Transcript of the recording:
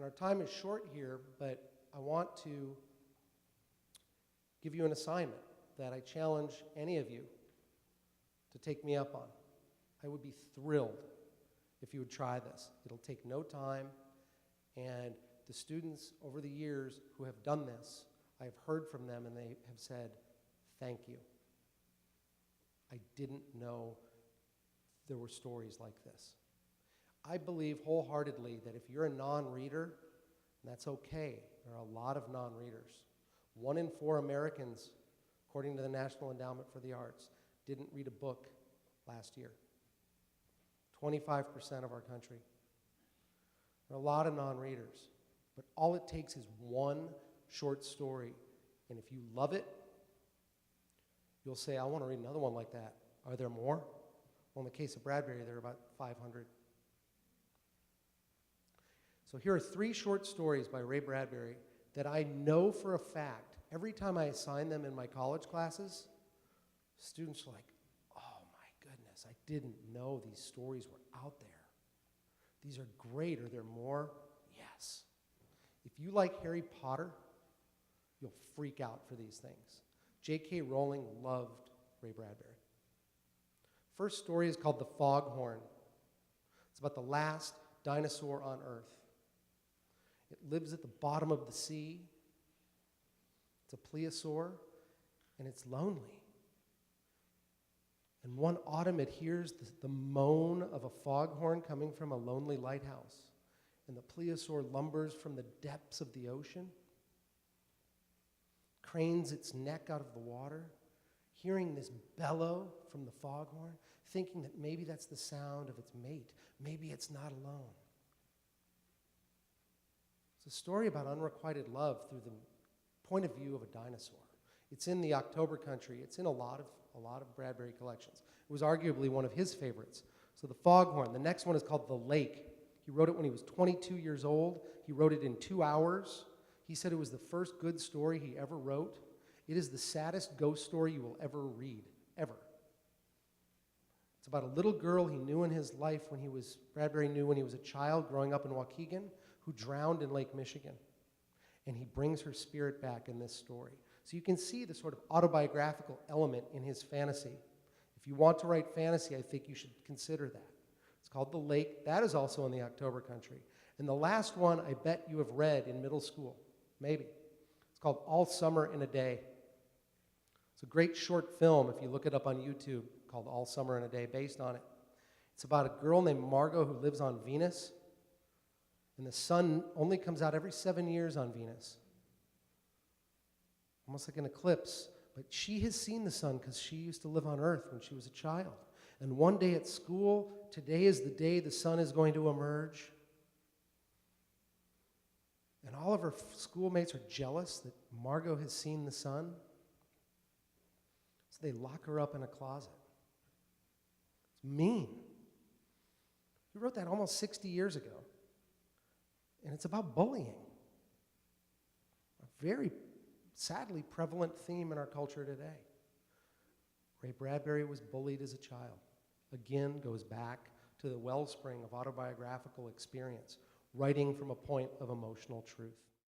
And our time is short here, but I want to give you an assignment that I challenge any of you to take me up on. I would be thrilled if you would try this. It'll take no time, and the students over the years who have done this, I've heard from them and they have said, thank you. I didn't know there were stories like this. I believe wholeheartedly that if you're a non-reader, that's okay. There are a lot of non-readers. 1 in 4 Americans, according to the National Endowment for the Arts, didn't read a book last year. 25% of our country. There are a lot of non-readers, but all it takes is one short story, and if you love it, you'll say, I want to read another one like that. Are there more? Well, in the case of Bradbury, there are about 500. So here are 3 short stories by Ray Bradbury that I know for a fact, every time I assign them in my college classes, students are like, oh my goodness, I didn't know these stories were out there. These are great. Are there more? Yes. If you like Harry Potter, you'll freak out for these things. J.K. Rowling loved Ray Bradbury. First story is called The Foghorn. It's about the last dinosaur on Earth. It lives at the bottom of the sea. It's a plesiosaur, and it's lonely. And one autumn it hears the moan of a foghorn coming from a lonely lighthouse. And the plesiosaur lumbers from the depths of the ocean, cranes its neck out of the water, hearing this bellow from the foghorn, thinking that maybe that's the sound of its mate. Maybe it's not alone. It's a story about unrequited love through the point of view of a dinosaur. It's in the October Country. It's in a lot of Bradbury collections. It was arguably one of his favorites. So The Foghorn. The next one is called The Lake. He wrote it when he was 22 years old. He wrote it in 2 hours. He said it was the first good story he ever wrote. It is the saddest ghost story you will ever read, ever. It's about a little girl he knew in his life Bradbury knew when he was a child growing up in Waukegan, who drowned in Lake Michigan. And he brings her spirit back in this story. So you can see the sort of autobiographical element in his fantasy. If you want to write fantasy, I think you should consider that. It's called The Lake. That is also in the October Country. And the last one I bet you have read in middle school, maybe. It's called All Summer in a Day. It's a great short film, if you look it up on YouTube, called All Summer in a Day, based on it. It's about a girl named Margot who lives on Venus, and the sun only comes out every 7 years on Venus. Almost like an eclipse. But she has seen the sun because she used to live on Earth when she was a child. And one day at school, today is the day the sun is going to emerge. And all of her schoolmates are jealous that Margot has seen the sun. So they lock her up in a closet. It's mean. He wrote that almost 60 years ago. And it's about bullying. A very sadly prevalent theme in our culture today. Ray Bradbury was bullied as a child. Again, goes back to the wellspring of autobiographical experience, writing from a point of emotional truth.